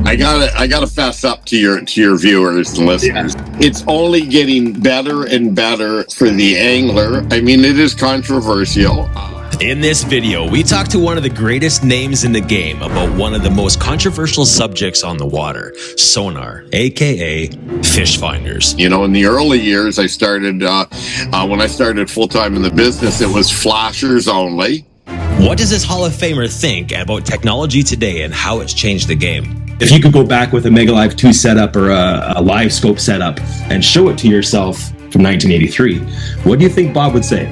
I gotta fess up to your viewers and listeners. Yeah. It's only getting better and better for the angler. I mean, it is controversial. In this video, we talk to one of the greatest names in the game about one of the most controversial subjects on the water, sonar, aka fish finders. You know, in the early years, I started when I started full time in the business, it was flashers only. What does this Hall of Famer think about technology today and how it's changed the game? If you could go back with a Mega Live 2 setup or a live scope setup and show it to yourself from 1983, what do you think Bob would say?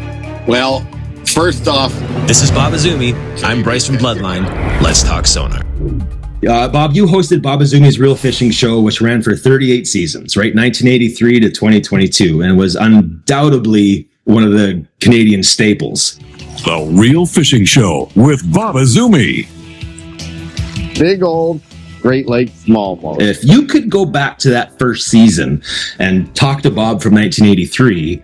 Well, first off, this is Bob Izumi. I'm Bryce from Bloodline. Let's talk sonar. Bob, you hosted Bob Izumi's Real Fishing Show, which ran for 38 seasons, right? 1983 to 2022, and was undoubtedly one of the Canadian staples. The Real Fishing Show with Bob Izumi. Big old Great Lakes smallmouth. If you could go back to that first season and talk to Bob from 1983,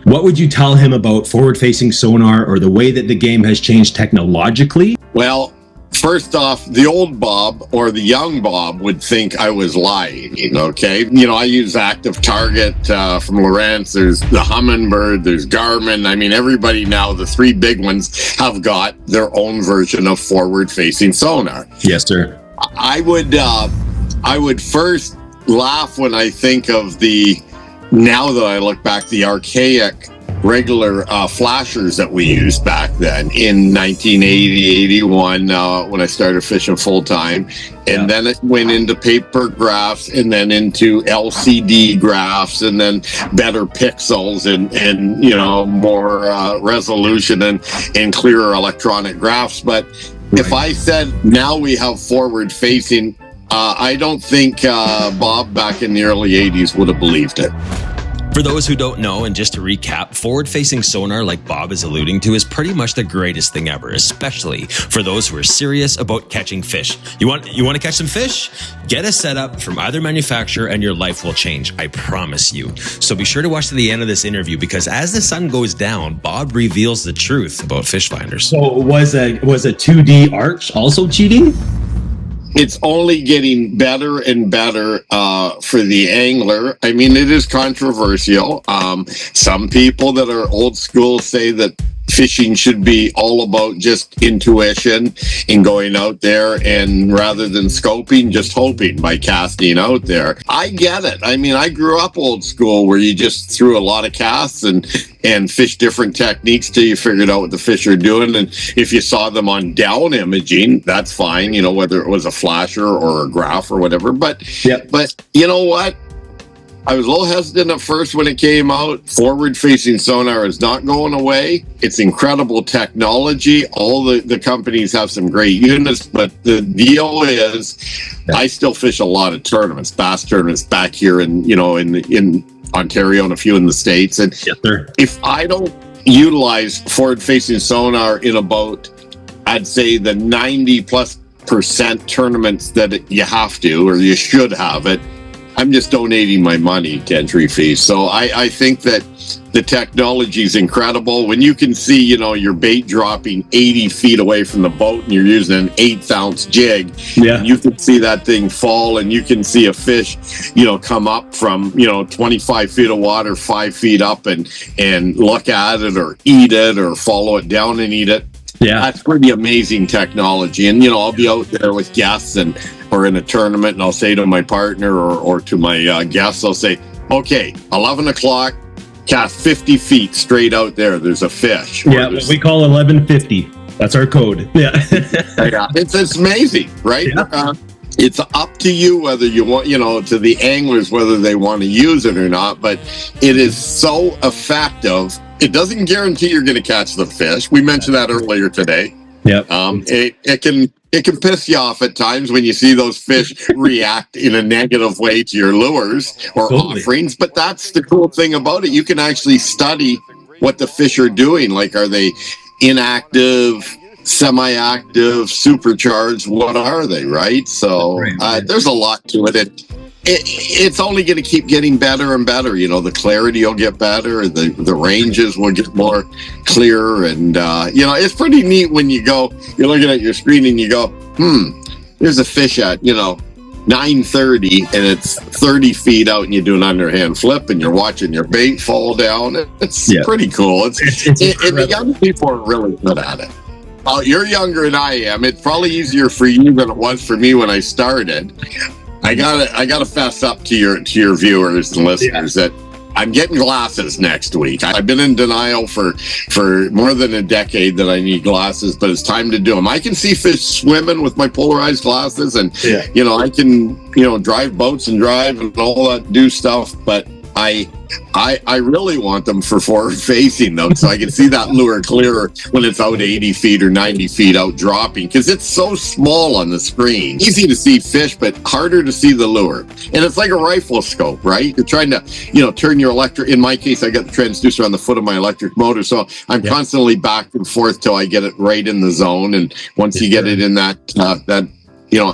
what would you tell him about forward-facing sonar or the way that the game has changed technologically? Well, first off, the old Bob or the young Bob would think I was lying, okay? You know, I use Active Target from Lawrence. There's the Humminbird, there's Garmin. I mean, everybody now, the three big ones, have got their own version of forward-facing sonar. Yes, sir. I would first laugh when I think of now that I look back, the archaic regular flashers that we used back then in 1980, 81, when I started fishing full time. And then it went into paper graphs and then into LCD graphs and then better pixels and you know, more resolution and clearer electronic graphs. But if I said now we have forward facing, I don't think Bob back in the early 80s would have believed it. For those who don't know, and just to recap, forward-facing sonar, like Bob is alluding to, is pretty much the greatest thing ever, especially for those who are serious about catching fish. You want to catch some fish? Get a setup from either manufacturer and your life will change, I promise you. So be sure to watch to the end of this interview because as the sun goes down, Bob reveals the truth about fish finders. So was a 2D arch also cheating? It's only getting better and better for the angler. I mean, it is controversial. Some people that are old school say that fishing should be all about just intuition and going out there and rather than scoping, just hoping by casting out there. I get it. I mean, I grew up old school where you just threw a lot of casts and fish different techniques till you figured out what the fish are doing. And if you saw them on down imaging, that's fine, you know, whether it was a flasher or a graph or whatever. But you know what? I was a little hesitant at first when it came out. Forward-facing sonar is not going away. It's incredible technology. All the companies have some great units, but the deal is I still fish a lot of tournaments, bass tournaments back here in Ontario and a few in the States. And if I don't utilize forward-facing sonar in about, I'd say the 90+% tournaments that you have to or you should have it, I'm just donating my money to entry fees. So I think that the technology is incredible. When you can see, you know, your bait dropping 80 feet away from the boat and you're using an 1/8-ounce jig, and you can see that thing fall and you can see a fish, you know, come up from, you know, 25 feet of water, 5 feet up and look at it or eat it or follow it down and eat it. Yeah, that's pretty amazing technology. And, you know, I'll be out there with guests or in a tournament and I'll say to my partner or to my guests, I'll say, okay, 11 o'clock, cast 50 feet straight out there. There's a fish. Yeah, we call 1150. That's our code. Yeah. It's amazing, right? Yeah. It's up to you whether you want, you know, to the anglers, whether they want to use it or not, but it is so effective. It doesn't guarantee you're going to catch the fish. We mentioned that earlier today. Yeah. It can piss you off at times when you see those fish react in a negative way to your lures or offerings, but that's the cool thing about it. You can actually study what the fish are doing. Like, are they inactive, semi-active, supercharged? What are they, right? So there's a lot to it. It's only going to keep getting better and better. You know, the clarity will get better, the ranges will get more clear, and you know, it's pretty neat when you're looking at your screen and you go, there's a fish at, you know, 9:30 and it's 30 feet out and you do an underhand flip and you're watching your bait fall down. It's pretty cool. And the young people are really good at it. You're younger than I am. It's probably easier for you than it was for me when I started. I gotta fess up to your viewers and listeners that I'm getting glasses next week. I've been in denial for more than a decade that I need glasses, but it's time to do them. I can see fish swimming with my polarized glasses, and I can drive boats and drive and all that do stuff, but I really want them for forward facing though, so I can see that lure clearer when it's out 80 feet or 90 feet out dropping, because it's so small on the screen. Easy to see fish, but harder to see the lure. And it's like a rifle scope, right? You're trying to, turn your electric. In my case, I got the transducer on the foot of my electric motor, so I'm constantly back and forth till I get it right in the zone. And once you get it in that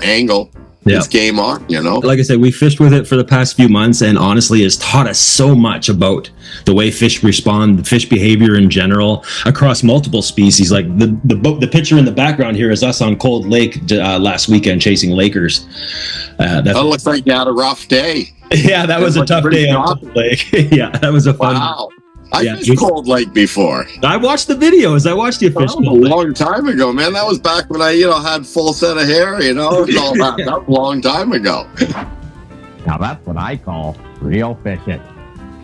angle, it's game on, Like I said, we fished with it for the past few months, and honestly, it's taught us so much about the way fish respond, fish behavior in general across multiple species. Like the picture in the background here is us on Cold Lake last weekend chasing Lakers. That looks like you had a rough day. Yeah, that was a tough day on Cold Lake. Yeah, that was a fun. Wow. I fished Cold Lake before. I watched the videos. I watched you fish Cold Lake. A long time ago, man. That was back when I, had full set of hair, all that. That was a long time ago. Now that's what I call real fishing.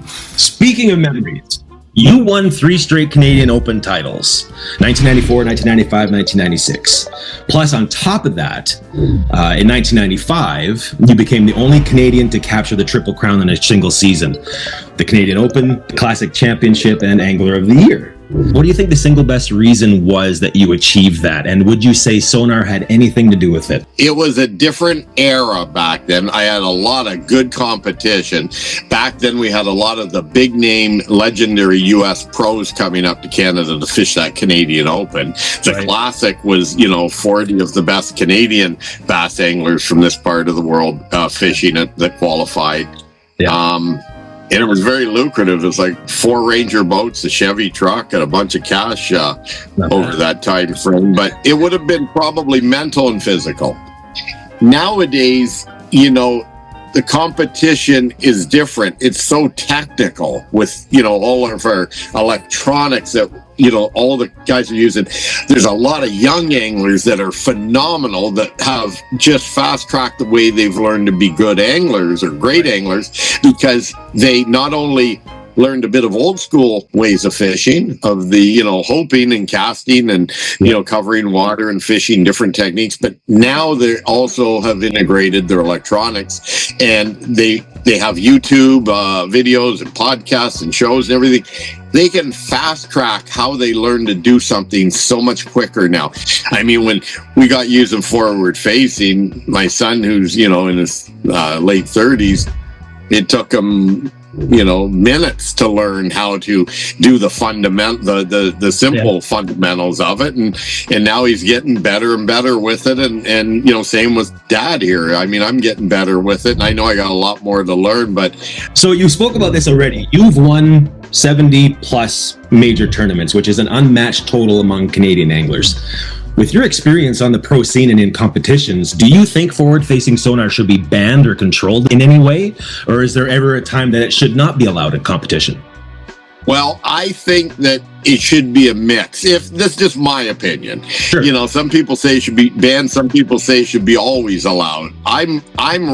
Speaking of memories, you won 3 straight Canadian Open titles, 1994, 1995, 1996. Plus, on top of that, in 1995, you became the only Canadian to capture the Triple Crown in a single season. The Canadian Open, the Classic Championship, and Angler of the Year. What do you think the single best reason was that you achieved that? And would you say Sonar had anything to do with it? It was a different era back then. I had a lot of good competition. Back then, we had a lot of the big name, legendary U.S. pros coming up to Canada to fish that Canadian Open. The Classic was, 40 of the best Canadian bass anglers from this part of the world fishing it that qualified. Yeah. And it was very lucrative. It was like 4 Ranger boats, a Chevy truck, and a bunch of cash over that time frame. But it would have been probably mental and physical. Nowadays, the competition is different. It's so technical with, all of our electronics that, all the guys are using. There's a lot of young anglers that are phenomenal that have just fast-tracked the way they've learned to be good anglers or great anglers, because they not only learned a bit of old school ways of fishing, of the, hoping and casting and, covering water and fishing different techniques. But now they also have integrated their electronics, and they have YouTube videos and podcasts and shows and everything. They can fast track how they learn to do something so much quicker now. I mean, when we got using forward facing, my son, who's, in his late 30s, it took him minutes to learn how to do the the simple fundamentals of it, and now he's getting better and better with it, and same with Dad here. I mean, I'm getting better with it, and I know I got a lot more to learn. But so you spoke about this already. You've won 70 plus major tournaments, which is an unmatched total among Canadian anglers. With your experience on the pro scene and in competitions, do you think forward-facing sonar should be banned or controlled in any way? Or is there ever a time that it should not be allowed in competition? Well, I think that it should be a mix. If that's just my opinion. Sure. Some people say it should be banned, some people say it should be always allowed. I'm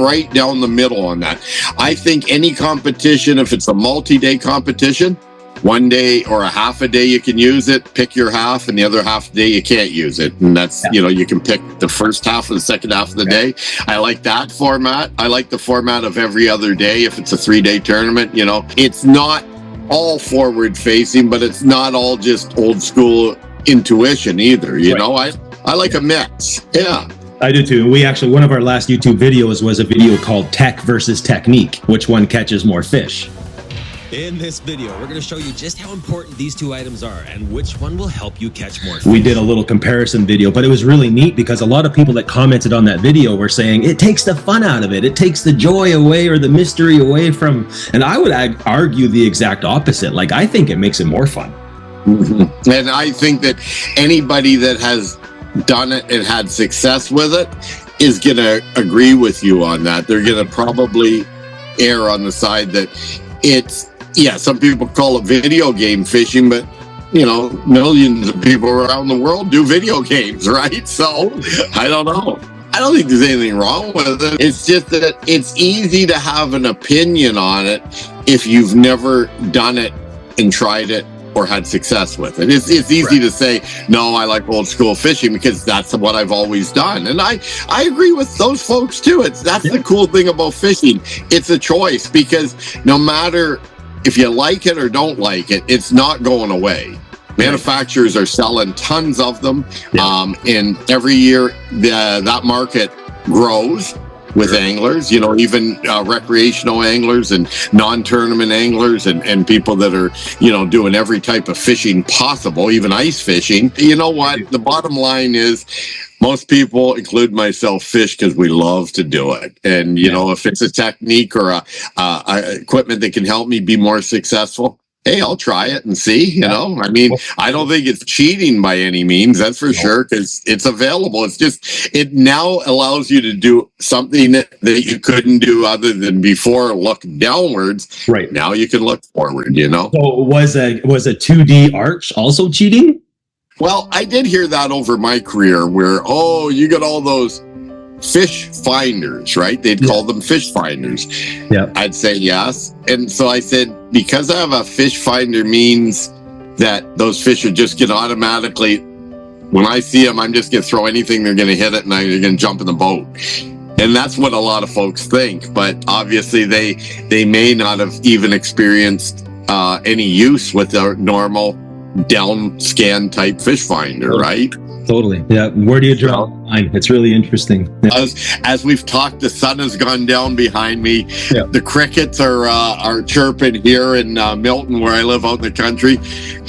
right down the middle on that. I think any competition, if it's a multi-day competition, 1 day or a half a day you can use it, pick your half, and the other half of the day you can't use it. And that's, you can pick the first half or the second half of the day. I like that format. I like the format of every other day if it's a 3-day tournament. It's not all forward facing, but it's not all just old school intuition either. I like a mix. Yeah. I do too. We actually, one of our last YouTube videos was a video called Tech versus Technique. Which one catches more fish? In this video, we're going to show you just how important these 2 items are and which one will help you catch more fish. We did a little comparison video, but it was really neat because a lot of people that commented on that video were saying it takes the fun out of it. It takes the joy away or the mystery away from, and I would argue the exact opposite. Like, I think it makes it more fun. Mm-hmm. And I think that anybody that has done it and had success with it, is going to agree with you on that. They're going to probably err on the side that some people call it video game fishing, but millions of people around the world do video games, right? So I don't know. I don't think there's anything wrong with it. It's just that it's easy to have an opinion on it if you've never done it and tried it or had success with it. It's easy to say, no, I like old school fishing because that's what I've always done. And I agree with those folks too. That's the cool thing about fishing. It's a choice, because no matter if you like it or don't like it, it's not going away. Manufacturers are selling tons of them, and every year that market grows with anglers, even recreational anglers and non-tournament anglers and people that are, doing every type of fishing possible, even ice fishing. You know what? The bottom line is most people, include myself, fish because we love to do it. And, if it's a technique or a equipment that can help me be more successful, hey, I'll try it and see, I mean, I don't think it's cheating by any means, that's for sure, because it's available. It's just, it now allows you to do something that you couldn't do other than before, look downwards. Right. Now you can look forward, So was a 2D arch also cheating? Well, I did hear that over my career where, you got all those fish finders, right? They'd call them fish finders. Yeah. I'd say yes. And so I said, because I have a fish finder means that those fish are just going to automatically, when I see them, I'm just going to throw anything, they're going to hit it and they're going to jump in the boat. And that's what a lot of folks think. But obviously they may not have even experienced any use with their normal down scan type fish finder, right? Totally. Yeah. Where do you draw the line? It's really interesting. Yeah. As we've talked, the sun has gone down behind me. Yeah. The crickets are chirping here in Milton, where I live out in the country.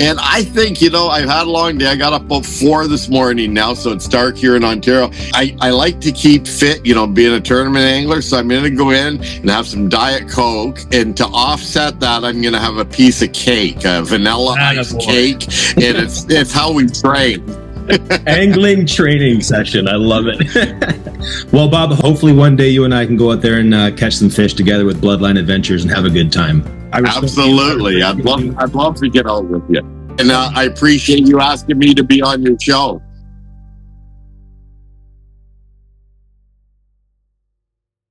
And I think, I've had a long day. I got up about 4 this morning now, so it's dark here in Ontario. I like to keep fit, being a tournament angler. So I'm going to go in and have some Diet Coke. And to offset that, I'm going to have a piece of cake, a vanilla ice cake. And it's how we train. Angling training session. I love it. Well, Bob, hopefully one day you and I can go out there and catch some fish together with Bloodline Adventures and have a good time. Absolutely. I'd love to get out with you. And I appreciate you asking me to be on your show.